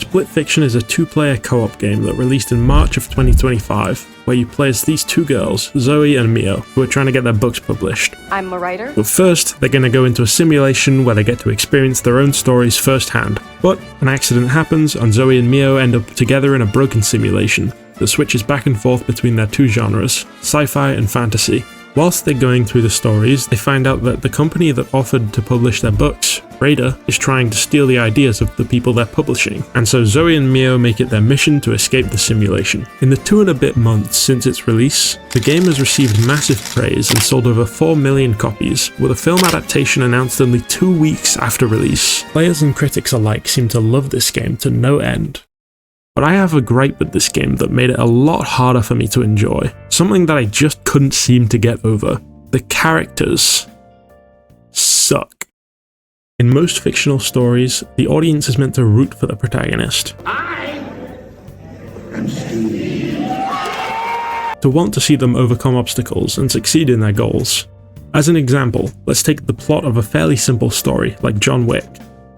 Split Fiction is a 2-player co-op game that released in March of 2025, where you play as these two girls, Zoe and Mio, who are trying to get their books published. I'm a writer. But first, they're going to go into a simulation where they get to experience their own stories firsthand. But an accident happens, and Zoe and Mio end up together in a broken simulation that switches back and forth between their two genres, sci-fi and fantasy. Whilst they're going through the stories, they find out that the company that offered to publish their books, Radar, is trying to steal the ideas of the people they're publishing, and so Zoe and Mio make it their mission to escape the simulation. In the 2 and a bit months since its release, the game has received massive praise and sold over 4 million copies, with a film adaptation announced only 2 weeks after release. Players and critics alike seem to love this game to no end. But I have a gripe with this game that made it a lot harder for me to enjoy. Something that I just couldn't seem to get over. The characters suck. In most fictional stories, the audience is meant to root for the protagonist. To want to see them overcome obstacles and succeed in their goals. As an example, let's take the plot of a fairly simple story like John Wick.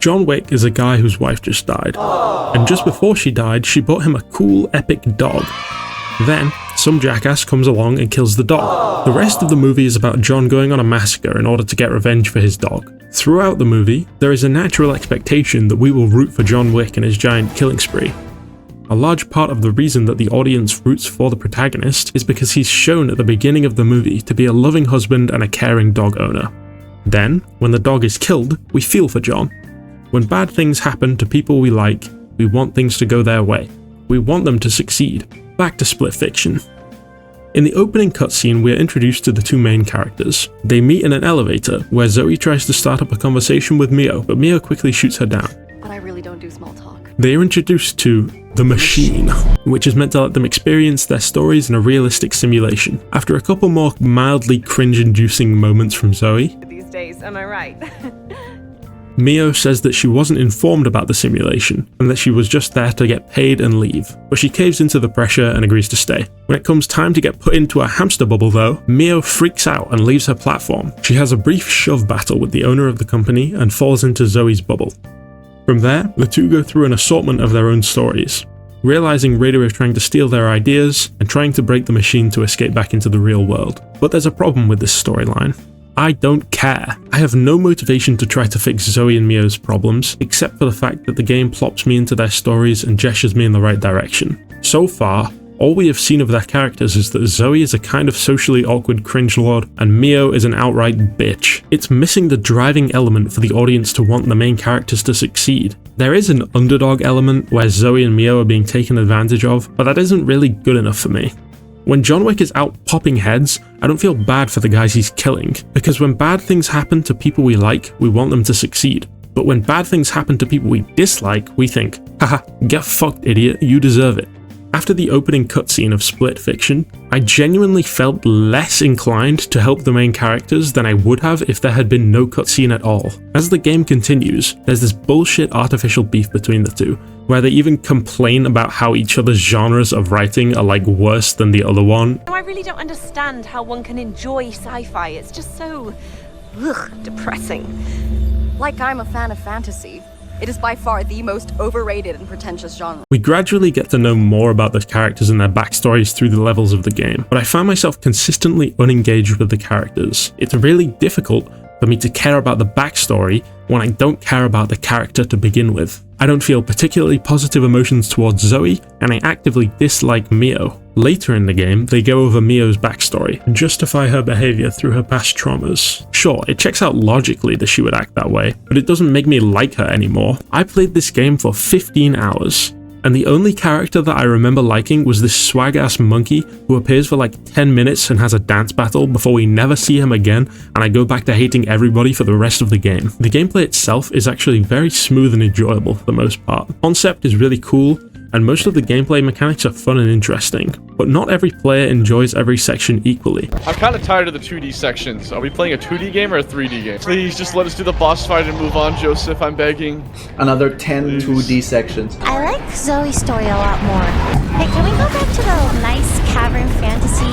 John Wick is a guy whose wife just died, and just before she died, she bought him a cool, epic dog. Then, some jackass comes along and kills the dog. The rest of the movie is about John going on a massacre in order to get revenge for his dog. Throughout the movie, there is a natural expectation that we will root for John Wick and his giant killing spree. A large part of the reason that the audience roots for the protagonist is because he's shown at the beginning of the movie to be a loving husband and a caring dog owner. Then, when the dog is killed, we feel for John. When bad things happen to people we like, we want things to go their way. We want them to succeed. Back to Split Fiction. In the opening cutscene, we are introduced to the two main characters. They meet in an elevator, where Zoe tries to start up a conversation with Mio, but Mio quickly shoots her down. But I really don't do small talk. They are introduced to the Machine, which is meant to let them experience their stories in a realistic simulation. After a couple more mildly cringe-inducing moments from Zoe, These days, am I right? Mio says that she wasn't informed about the simulation, and that she was just there to get paid and leave, but she caves into the pressure and agrees to stay. When it comes time to get put into a hamster bubble though, Mio freaks out and leaves her platform. She has a brief shove battle with the owner of the company and falls into Zoe's bubble. From there, the two go through an assortment of their own stories, realizing Radar is trying to steal their ideas and trying to break the machine to escape back into the real world. But there's a problem with this storyline. I don't care. I have no motivation to try to fix Zoe and Mio's problems, except for the fact that the game plops me into their stories and gestures me in the right direction. So far, all we have seen of their characters is that Zoe is a kind of socially awkward cringelord, and Mio is an outright bitch. It's missing the driving element for the audience to want the main characters to succeed. There is an underdog element where Zoe and Mio are being taken advantage of, but that isn't really good enough for me. When John Wick is out popping heads, I don't feel bad for the guys he's killing, because when bad things happen to people we like, we want them to succeed. But when bad things happen to people we dislike, we think, haha, get fucked idiot, you deserve it. After the opening cutscene of Split Fiction, I genuinely felt less inclined to help the main characters than I would have if there had been no cutscene at all. As the game continues, there's this bullshit artificial beef between the two, where they even complain about how each other's genres of writing are like worse than the other one. I really don't understand how one can enjoy sci-fi. It's just so depressing. Like I'm a fan of fantasy. It is by far the most overrated and pretentious genre. We gradually get to know more about the characters and their backstories through the levels of the game, but I found myself consistently unengaged with the characters. It's really difficult for me to care about the backstory when I don't care about the character to begin with. I don't feel particularly positive emotions towards Zoe, and I actively dislike Mio. Later in the game, they go over Mio's backstory and justify her behavior through her past traumas. Sure, it checks out logically that she would act that way, but it doesn't make me like her anymore. I played this game for 15 hours, and the only character that I remember liking was this swag-ass monkey who appears for like 10 minutes and has a dance battle before we never see him again, and I go back to hating everybody for the rest of the game. The gameplay itself is actually very smooth and enjoyable for the most part. The concept is really cool, and most of the gameplay mechanics are fun and interesting, but not every player enjoys every section equally. I'm kind of tired of the 2D sections. Are we playing a 2D game or a 3D game? Please just let us do the boss fight and move on, Joseph, I'm begging. Another 10 2D sections. I like Zoe's story a lot more. Hey, can we go back to the nice cavern fantasy?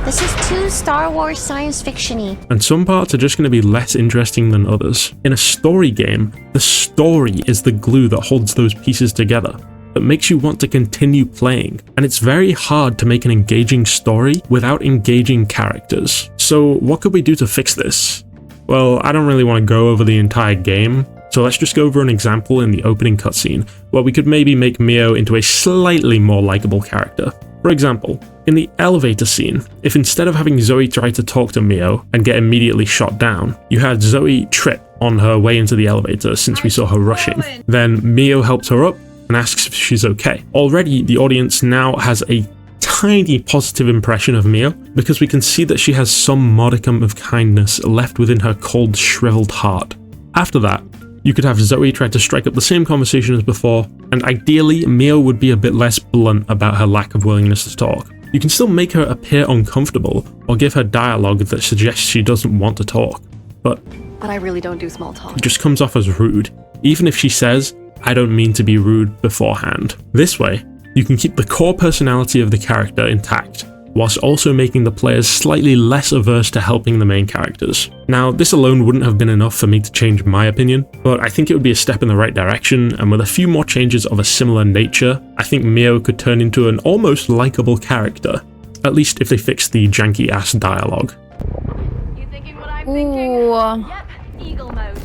This is too Star Wars science fiction-y. And some parts are just going to be less interesting than others. In a story game, the story is the glue that holds those pieces together, that makes you want to continue playing. And it's very hard to make an engaging story without engaging characters. So what could we do to fix this? Well, I don't really want to go over the entire game, so let's just go over an example in the opening cutscene, where we could maybe make Mio into a slightly more likable character. For example, in the elevator scene, if instead of having Zoe try to talk to Mio and get immediately shot down, you had Zoe trip on her way into the elevator since we saw her rushing. Then Mio helps her up and asks if she's okay. Already, the audience now has a tiny positive impression of Mio because we can see that she has some modicum of kindness left within her cold, shriveled heart. After that, you could have Zoe try to strike up the same conversation as before, and ideally, Mio would be a bit less blunt about her lack of willingness to talk. You can still make her appear uncomfortable or give her dialogue that suggests she doesn't want to talk, but I really don't do small talk. it just comes off as rude, even if she says, "I don't mean to be rude" beforehand. This way, you can keep the core personality of the character intact, whilst also making the players slightly less averse to helping the main characters. Now, this alone wouldn't have been enough for me to change my opinion, but I think it would be a step in the right direction, and with a few more changes of a similar nature, I think Mio could turn into an almost likable character, at least if they fix the janky ass dialogue. You thinking what I'm Ooh. Yep, eagle mode.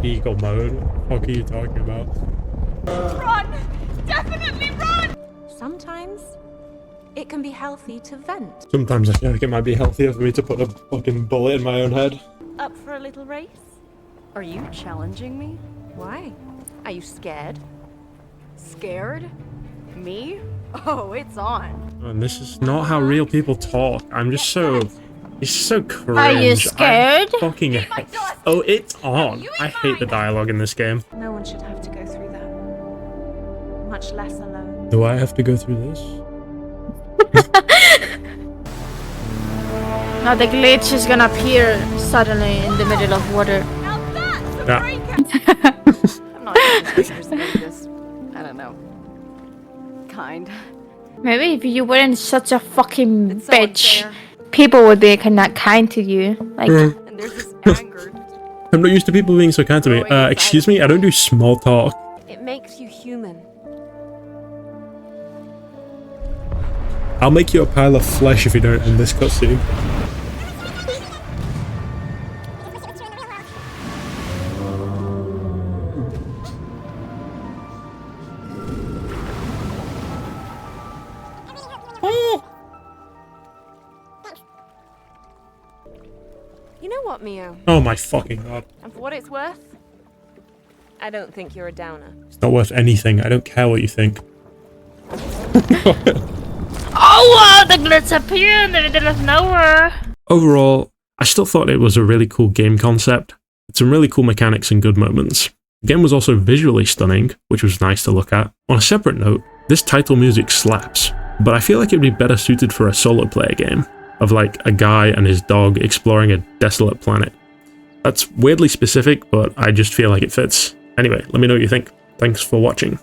Eagle mode? What are you talking about? Run! Definitely run! Sometimes it can be healthy to vent. Sometimes I feel like it might be healthier for me to put a fucking bullet in my own head. Up for a little race? Are you challenging me? Why? Are you scared? Scared? Me? Oh, it's on. And this is not how real people talk. I'm just so... It's so cringe. Are you scared? I fucking hate... Oh, it's on. I hate the dialogue in this game. No one should have to go through that. Much less alone. Do I have to go through this? Now the glitch is gonna appear suddenly in the middle of water. Now that's a Yeah. breakout! I'm not even supposed to be this, I don't know, kind. Maybe if you weren't such a fucking It's so bitch, unfair. people would be kind to you. Like, And there's this anger. I'm not used to people being so kind to me. Excuse me, I don't do small talk. It makes you human. I'll make you a pile of flesh if you don't end this cutscene. You know what, Mio? Oh my fucking god. And for what it's worth, I don't think you're a downer. It's not worth anything. I don't care what you think. oh wow, the glitch appeared in the middle of nowhere. Overall, I still thought it was a really cool game concept. It's some really cool mechanics and good moments. The game was also visually stunning, which was nice to look at. On a separate note, this title music slaps, but I feel like it'd be better suited for a solo player game, of like a guy and his dog exploring a desolate planet. That's weirdly specific, but I just feel like it fits. Anyway, let me know what you think. Thanks for watching.